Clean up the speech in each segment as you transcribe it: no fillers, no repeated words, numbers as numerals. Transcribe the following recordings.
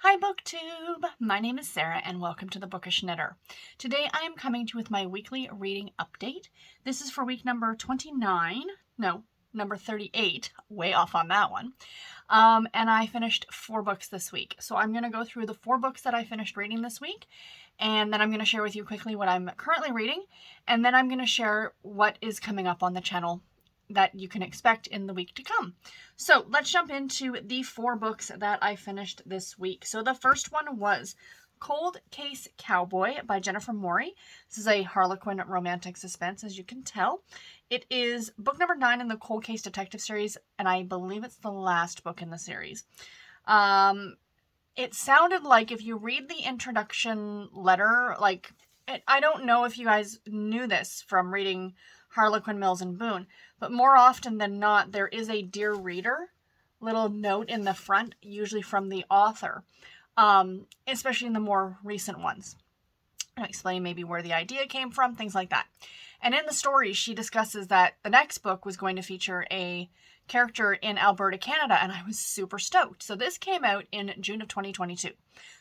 Hi BookTube! My name is Sarah and welcome to the Bookish Knitter. Today I am coming to you with my weekly reading update. This is for week number 29, no, number 38, way off on that one. And I finished 4 books this week. So I'm going to go through the 4 books that I finished reading this week, and then I'm going to share with you quickly what I'm currently reading, and then I'm going to share what is coming up on the channel that you can expect in the week to come. So let's jump into the 4 books that I finished this week. So the first one was Cold Case Cowboy by Jennifer Morey. This is a Harlequin romantic suspense, as you can tell. It is book number 9 in the Cold Case Detective series, and I believe it's the last book in the series. It sounded like, if you read the introduction letter, I don't know if you guys knew this from reading Harlequin, Mills, and Boone, but more often than not, there is a Dear Reader little note in the front, usually from the author, especially in the more recent ones. I'll explain maybe where the idea came from, things like that. And in the story, she discusses that the next book was going to feature a character in Alberta, Canada, and I was super stoked. So this came out in June of 2022,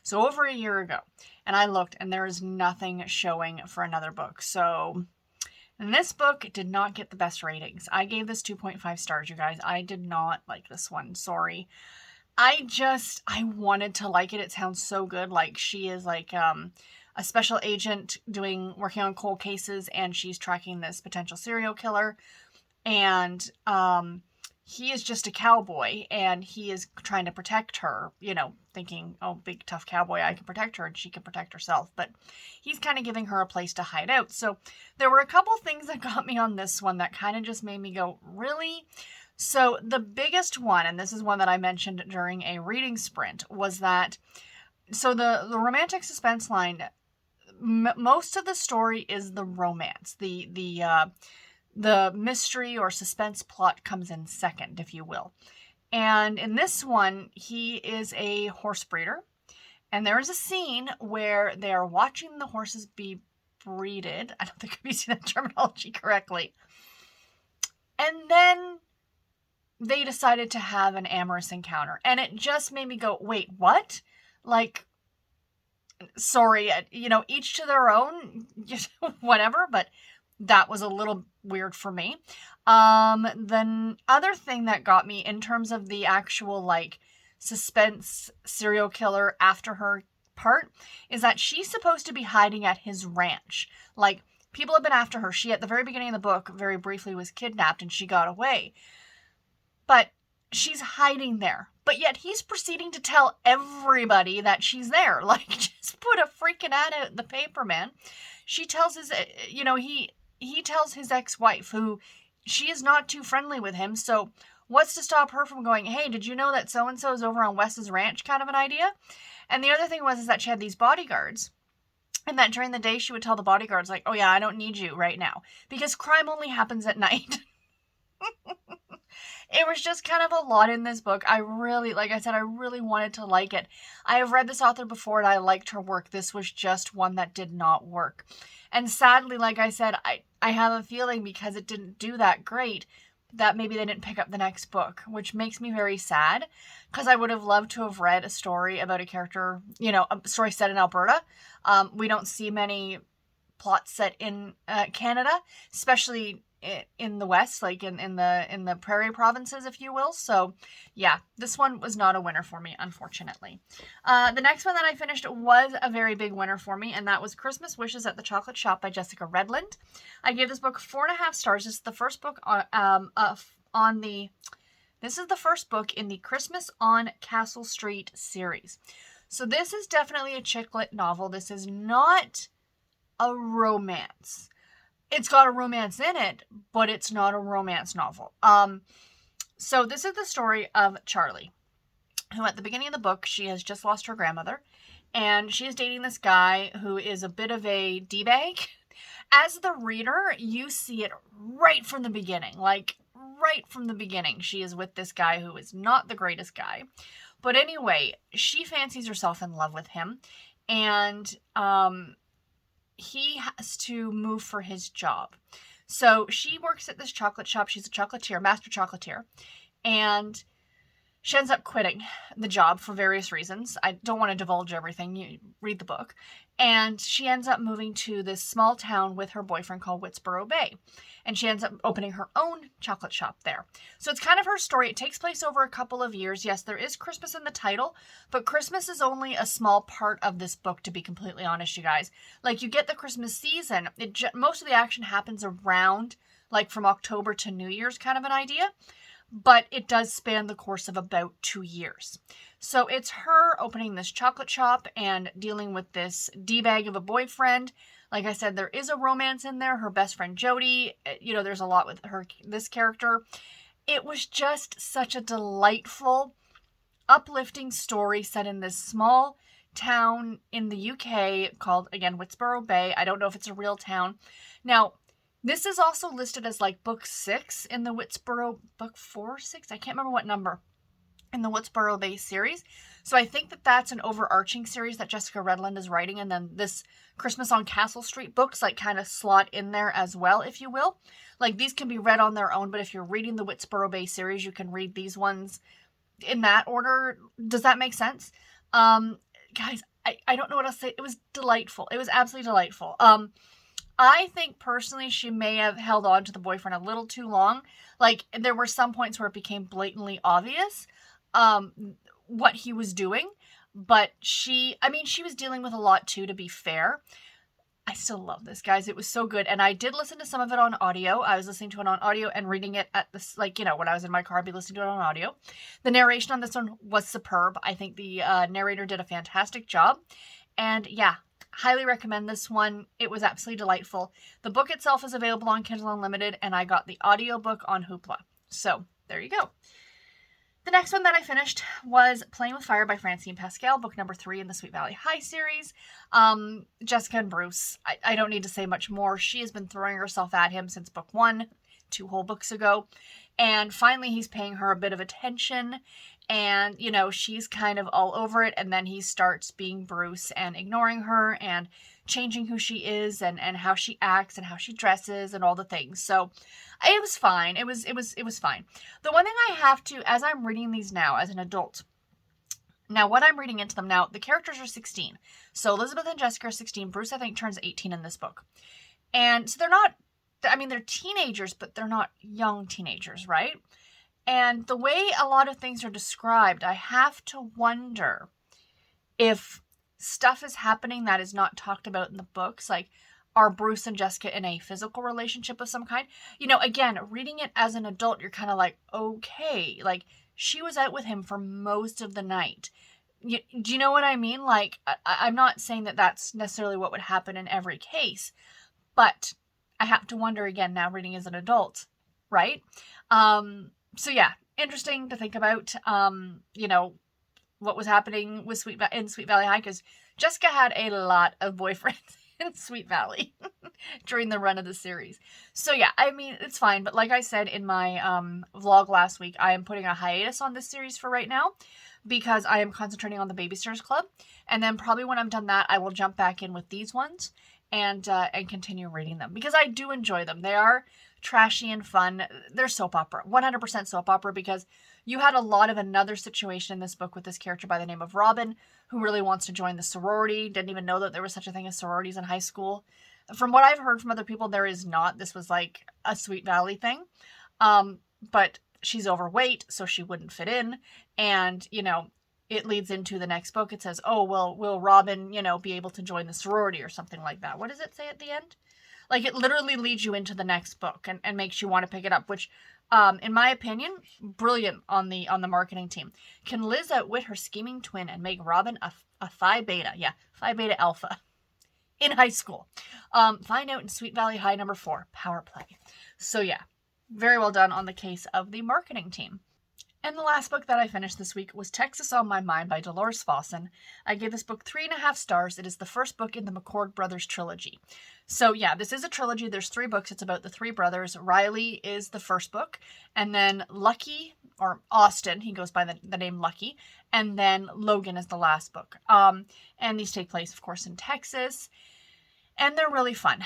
so over a year ago. And I looked, and there is nothing showing for another book. So and this book did not get the best ratings. I gave this 2.5 stars, you guys. I did not like this one. Sorry. I wanted to like it. It sounds so good. Like, she is like a special agent working on cold cases, and she's tracking this potential serial killer. And he is just a cowboy, and he is trying to protect her, thinking, oh, big tough cowboy, I can protect her and she can protect herself. But he's kind of giving her a place to hide out. So there were a couple things that got me on this one that kind of just made me go, really? So the biggest one, and this is one that I mentioned during a reading sprint, was that, so the romantic suspense line, most of the story is the romance. The mystery or suspense plot comes in second, if you will. And in this one, he is a horse breeder. And there is a scene where they are watching the horses be breeded. I don't think I'm using that terminology correctly. And then they decided to have an amorous encounter. And it just made me go, wait, what? Like, sorry, each to their own, whatever, but that was a little weird for me. The other thing that got me in terms of the actual, suspense serial killer after her part is that she's supposed to be hiding at his ranch. Like, people have been after her. She, at the very beginning of the book, very briefly was kidnapped and she got away. But she's hiding there. But yet he's proceeding to tell everybody that she's there. Like, just put a freaking ad out in the paper, man. She tells his, he tells his ex-wife, who she is not too friendly with him, so what's to stop her from going, hey, did you know that so-and-so is over on Wes's ranch, kind of an idea? And the other thing was that she had these bodyguards, and that during the day she would tell the bodyguards, like, oh yeah, I don't need you right now, because crime only happens at night. It was just kind of a lot in this book. I really wanted to like it. I have read this author before and I liked her work. This was just one that did not work. And sadly, like I said, I have a feeling because it didn't do that great that maybe they didn't pick up the next book, which makes me very sad because I would have loved to have read a story about a character, a story set in Alberta. We don't see many plots set in Canada, especially in the West, like in the prairie provinces, if you will. So yeah, this one was not a winner for me, unfortunately. The next one that I finished was a very big winner for me, and that was Christmas Wishes at the Chocolate Shop by Jessica Redland. I gave this book 4.5 stars. This is the first book this is the first book in the Christmas on Castle Street series. So this is definitely a chick lit novel. This is not a romance. It's got a romance in it, but it's not a romance novel. So this is the story of Charlie, who at the beginning of the book, she has just lost her grandmother, and she is dating this guy who is a bit of a D-bag. As the reader, you see it right from the beginning. Like, right from the beginning, she is with this guy who is not the greatest guy. But anyway, she fancies herself in love with him, and he has to move for his job. So she works at this chocolate shop. She's a chocolatier, master chocolatier. And She ends up quitting the job for various reasons. I don't want to divulge everything. You read the book. And she ends up moving to this small town with her boyfriend called Whitsboro Bay. And she ends up opening her own chocolate shop there. So it's kind of her story. It takes place over a couple of years. Yes, there is Christmas in the title, but Christmas is only a small part of this book, to be completely honest, you guys. Like, you get the Christmas season. Most of the action happens around, like, from October to New Year's, kind of an idea. But it does span the course of about 2 years. So it's her opening this chocolate shop and dealing with this D-bag of a boyfriend. Like I said, there is a romance in there. Her best friend Jody, there's a lot with this character. It was just such a delightful, uplifting story set in this small town in the UK called, again, Whitsboro Bay. I don't know if it's a real town. Now, this is also listed as like book 6 in the Whitsboro, book 4, 6? I can't remember what number in the Whitsboro Bay series. So I think that that's an overarching series that Jessica Redland is writing. And then this Christmas on Castle Street books like kind of slot in there as well, if you will. Like, these can be read on their own, but if you're reading the Whitsboro Bay series, you can read these ones in that order. Does that make sense? Guys, I don't know what else to say. It was delightful. It was absolutely delightful. I think personally she may have held on to the boyfriend a little too long. Like, there were some points where it became blatantly obvious what he was doing. But she was dealing with a lot too, to be fair. I still love this, guys. It was so good. And I did listen to some of it on audio. I was listening to it on audio and reading it at this, when I was in my car, I'd be listening to it on audio. The narration on this one was superb. I think the narrator did a fantastic job. And yeah, highly recommend this one. It was absolutely delightful. The book itself is available on Kindle Unlimited, and I got the audiobook on Hoopla. So there you go. The next one that I finished was Playing with Fire by Francine Pascal, book number 3 in the Sweet Valley High series. Jessica and Bruce, I don't need to say much more. She has been throwing herself at him since book 1, 2 whole books ago. And finally, he's paying her a bit of attention. And, she's kind of all over it. And then he starts being Bruce and ignoring her and changing who she is and how she acts and how she dresses and all the things. So it was fine. It was fine. The one thing I have to, as I'm reading these now as an adult, now what I'm reading into them now, the characters are 16. So Elizabeth and Jessica are 16. Bruce, I think, turns 18 in this book. And so they're teenagers, but they're not young teenagers, right? And the way a lot of things are described, I have to wonder if stuff is happening that is not talked about in the books. Like, are Bruce and Jessica in a physical relationship of some kind? Again, reading it as an adult, you're kind of like, okay, like, she was out with him for most of the night. Do you know what I mean? Like, I'm not saying that that's necessarily what would happen in every case, but I have to wonder again now reading as an adult, right? So yeah, interesting to think about, what was happening with in Sweet Valley High, because Jessica had a lot of boyfriends in Sweet Valley during the run of the series. So yeah, it's fine. But like I said in my vlog last week, I am putting a hiatus on this series for right now because I am concentrating on the Babysitters Club. And then probably when I'm done that, I will jump back in with these ones and continue reading them because I do enjoy them. They are trashy and fun. They're soap opera, 100% soap opera, because you had a lot of another situation in this book with this character by the name of Robin, who really wants to join the sorority, didn't even know that there was such a thing as sororities in high school. From what I've heard from other people, there is not. This was like a Sweet Valley thing. But she's overweight, so she wouldn't fit in. And, it leads into the next book. It says, oh, well, will Robin, be able to join the sorority or something like that? What does it say at the end? Like, it literally leads you into the next book and makes you want to pick it up, which, in my opinion, brilliant on the marketing team. Can Liz outwit her scheming twin and make Robin a Phi Beta? Yeah, Phi Beta Alpha in high school. Find out in Sweet Valley High number 4, Power Play. So yeah, very well done on the case of the marketing team. And the last book that I finished this week was Texas on My Mind by Dolores Fawson. I gave this book 3.5 stars. It is the first book in the McCord Brothers trilogy. So yeah, this is a trilogy. There's 3 books. It's about the 3 brothers. Riley is the first book. And then Lucky, or Austin, he goes by the name Lucky. And then Logan is the last book. And these take place, of course, in Texas. And they're really fun.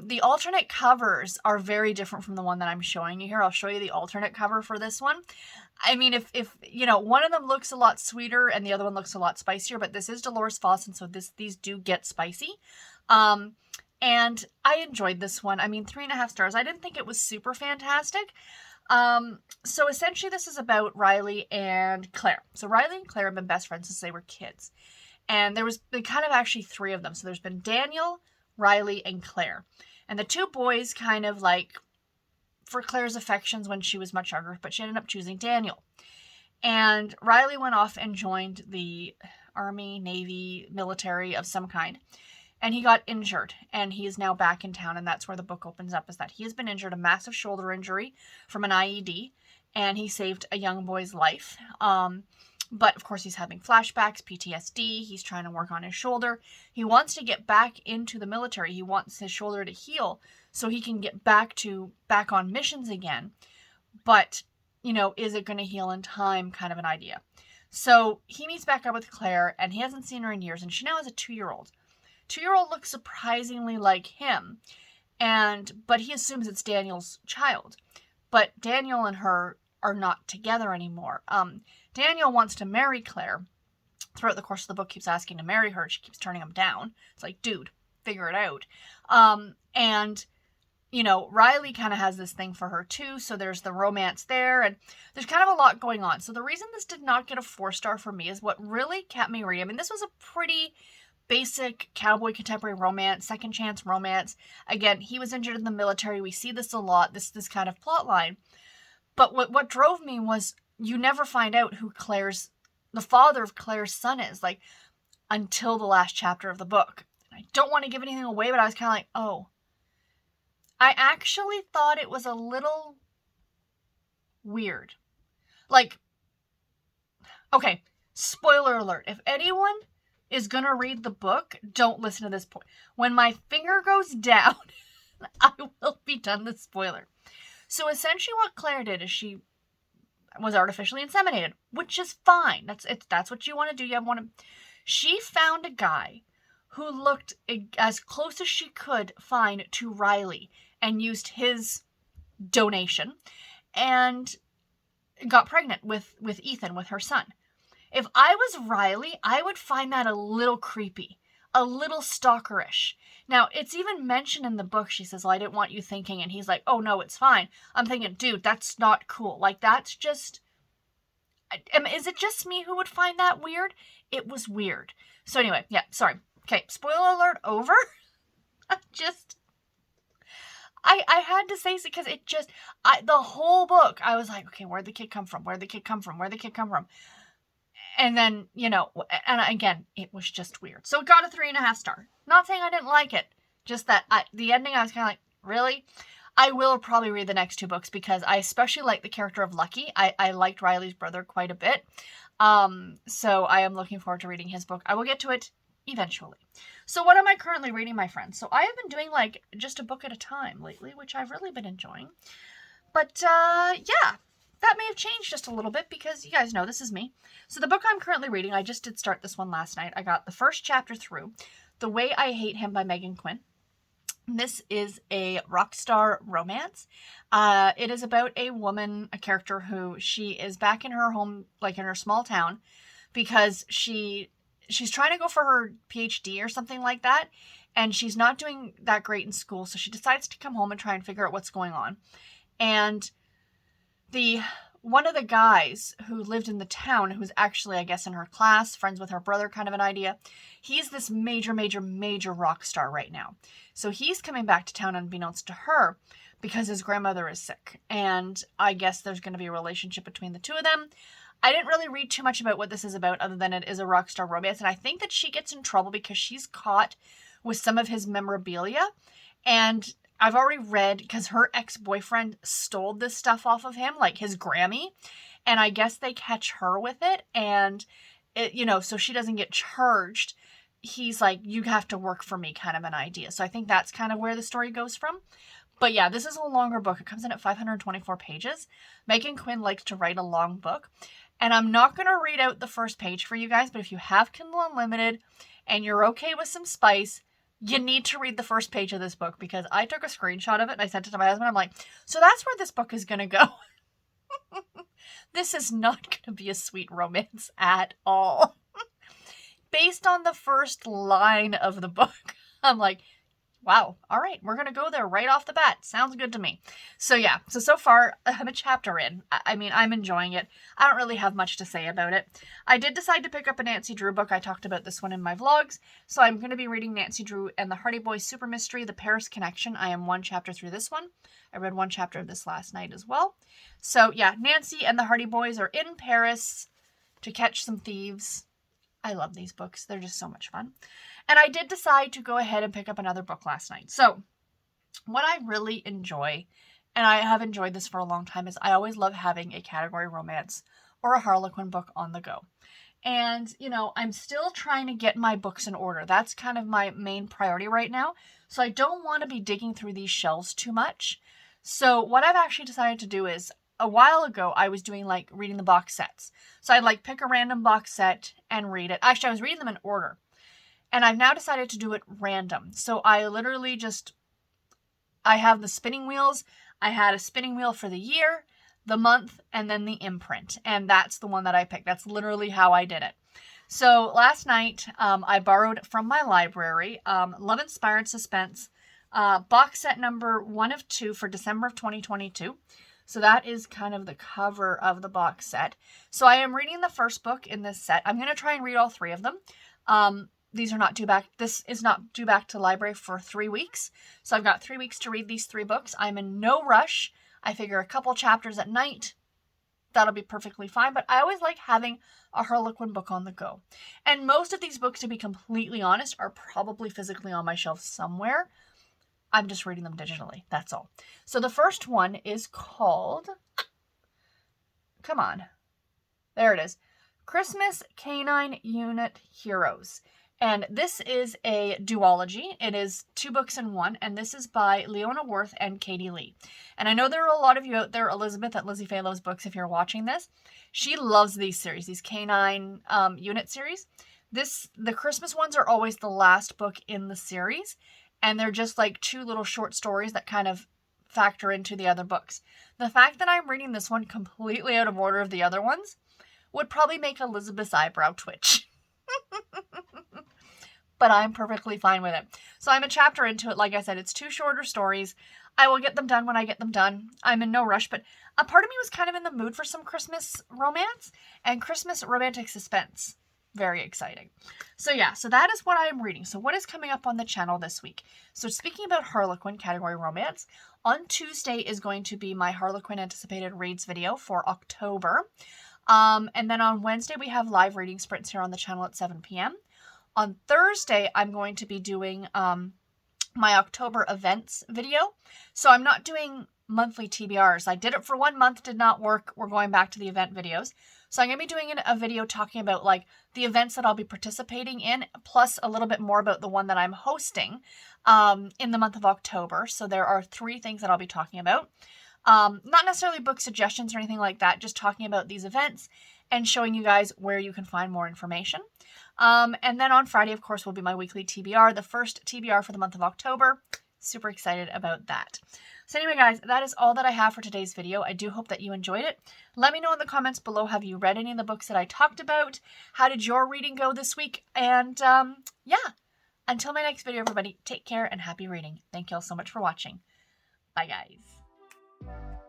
The alternate covers are very different from the one that I'm showing you here. I'll show you the alternate cover for this one. I mean, if you know, one of them looks a lot sweeter and the other one looks a lot spicier, but this is Dolores Foss, and so these do get spicy. Um, and I enjoyed this one. I mean, 3.5 stars. I didn't think it was super fantastic. So essentially this is about Riley and Claire. So Riley and Claire have been best friends since they were kids. And there was been kind of actually 3 of them. So there's been Daniel, Riley, and Claire. And the 2 boys kind of like for Claire's affections when she was much younger, but she ended up choosing Daniel. And Riley went off and joined the Army, Navy, military of some kind. And he got injured, and he is now back in town, and that's where the book opens up, is that he has been injured, a massive shoulder injury from an IED, and he saved a young boy's life. But, of course, he's having flashbacks, PTSD, he's trying to work on his shoulder. He wants to get back into the military. He wants his shoulder to heal so he can get back on missions again. But, you know, is it going to heal in time, kind of an idea. So he meets back up with Claire, and he hasn't seen her in years, and she now has a 2-year-old. 2-year-old looks surprisingly like him, but he assumes it's Daniel's child. But Daniel and her are not together anymore. Daniel wants to marry Claire. Throughout the course of the book, keeps asking to marry her. She keeps turning him down. It's like, dude, figure it out. And, you know, Riley kind of has this thing for her too, so there's the romance there, and there's kind of a lot going on. So the reason this did not get a 4-star for me is what really kept me reading. I mean, this was a pretty basic cowboy contemporary romance, second chance romance. Again, he was injured in the military. We see this a lot, this kind of plot line. But what drove me was you never find out who the father of Claire's son is, like, until the last chapter of the book. I don't want to give anything away, but I was kind of like, oh. I actually thought it was a little weird. Like, okay, spoiler alert. If anyone is going to read the book, don't listen to this point. When my finger goes down, I will be done the spoiler. So essentially what Claire did is she was artificially inseminated, which is fine. That's what you want to do. She found a guy who looked as close as she could find to Riley and used his donation and got pregnant with Ethan, with her son. If I was Riley, I would find that a little creepy, a little stalkerish. Now, it's even mentioned in the book. She says, well, I didn't want you thinking. And he's like, oh, no, it's fine. I'm thinking, dude, that's not cool. Like, that's just... is it just me who would find that weird? It was weird. So anyway, yeah, sorry. Okay, spoiler alert over. I had to say so because the whole book, I was like, okay, where'd the kid come from? Where'd the kid come from? Where'd the kid come from? And then, you know, and again, it was just weird. So it got a 3.5 star. Not saying I didn't like it. Just that the ending, I was kind of like, really? I will probably read the next 2 books because I especially like the character of Lucky. I liked Riley's brother quite a bit. So I am looking forward to reading his book. I will get to it eventually. So what am I currently reading, my friends? So I have been doing like just a book at a time lately, which I've really been enjoying. But yeah. That may have changed just a little bit because you guys know this is me. So the book I'm currently reading, I just did start this one last night. I got the first chapter through. The Way I Hate Him by Megan Quinn. This is a rock star romance. It is about a woman, a character who she is back in her home, like in her small town, because she's trying to go for her PhD or something like that. And she's not doing that great in school. So she decides to come home and try and figure out what's going on. And one of the guys who lived in the town, who's actually, I guess, in her class, friends with her brother, kind of an idea, he's this major, major, major rock star right now. So he's coming back to town unbeknownst to her because his grandmother is sick. And I guess there's going to be a relationship between the 2 of them. I didn't really read too much about what this is about other than it is a rock star romance. And I think that she gets in trouble because she's caught with some of his memorabilia. And I've already read, because her ex-boyfriend stole this stuff off of him, like his Grammy, and I guess they catch her with it, and, it, you know, so she doesn't get charged. He's like, you have to work for me, kind of an idea. So I think that's kind of where the story goes from. But yeah, this is a longer book. It comes in at 524 pages. Megan Quinn likes to write a long book, and I'm not going to read out the first page for you guys, but if you have Kindle Unlimited and you're okay with some spice, you need to read the first page of this book because I took a screenshot of it and I sent it to my husband. I'm like, so that's where this book is going to go. This is not going to be a sweet romance at all. Based on the first line of the book, I'm like, wow, all right, we're going to go there right off the bat. Sounds good to me. So yeah, so far, I'm a chapter in. I mean, I'm enjoying it. I don't really have much to say about it. I did decide to pick up a Nancy Drew book. I talked about this one in my vlogs. So I'm going to be reading Nancy Drew and the Hardy Boys Super Mystery, The Paris Connection. I am one chapter through this one. I read one chapter of this last night as well. So yeah, Nancy and the Hardy Boys are in Paris to catch some thieves. I love these books. They're just so much fun. And I did decide to go ahead and pick up another book last night. So what I really enjoy, and I have enjoyed this for a long time, is I always love having a category romance or a Harlequin book on the go. And, you know, I'm still trying to get my books in order. That's kind of my main priority right now. So I don't want to be digging through these shelves too much. So what I've actually decided to do is, a while ago, I was doing like reading the box sets. So I'd like pick a random box set and read it. Actually, I was reading them in order. And I've now decided to do it random. So I literally just, I have the spinning wheels. I had a spinning wheel for the year, the month, and then the imprint. And that's the one that I picked. That's literally how I did it. So last night, I borrowed from my library, Love Inspired Suspense, box set number 1 of 2 for December of 2022. So that is kind of the cover of the box set. So I am reading the first book in this set. I'm going to try and read all 3 of them. These are not due back. This is not due back to library for 3 weeks. So I've got 3 weeks to read these 3 books. I'm in no rush. I figure a couple chapters at night, that'll be perfectly fine. But I always like having a Harlequin book on the go. And most of these books, to be completely honest, are probably physically on my shelf somewhere. I'm just reading them digitally. That's all. So the first one is called, come on, there it is, Christmas Canine Unit Heroes. And this is a duology. It is 2 books in one, and this is by Leona Worth and Katie Lee. And I know there are a lot of you out there, Elizabeth at Lizzie Fay Loves Books, if you're watching this. She loves these series, these canine unit series. The Christmas ones are always the last book in the series, and they're just like 2 little short stories that kind of factor into the other books. The fact that I'm reading this one completely out of order of the other ones would probably make Elizabeth's eyebrow twitch. But I'm perfectly fine with it. So I'm a chapter into it. Like I said, it's 2 shorter stories. I will get them done when I get them done. I'm in no rush, but a part of me was kind of in the mood for some Christmas romance and Christmas romantic suspense. Very exciting. So yeah, so that is what I am reading. So what is coming up on the channel this week? So speaking about Harlequin category romance, on Tuesday is going to be my Harlequin anticipated reads video for October. And then on Wednesday, we have live reading sprints here on the channel at 7 p.m. On Thursday, I'm going to be doing my October events video. So I'm not doing monthly TBRs. I did it for 1 month, did not work. We're going back to the event videos. So I'm going to be doing a video talking about like the events that I'll be participating in, plus a little bit more about the one that I'm hosting in the month of October. So there are 3 things that I'll be talking about. Not necessarily book suggestions or anything like that, just talking about these events and showing you guys where you can find more information. And then on Friday, of course, will be my weekly TBR, the first TBR for the month of October. Super excited about that. So anyway, guys, that is all that I have for today's video. I do hope that you enjoyed it. Let me know in the comments below, have you read any of the books that I talked about? How did your reading go this week? And yeah, until my next video, everybody, take care and happy reading. Thank you all so much for watching. Bye, guys.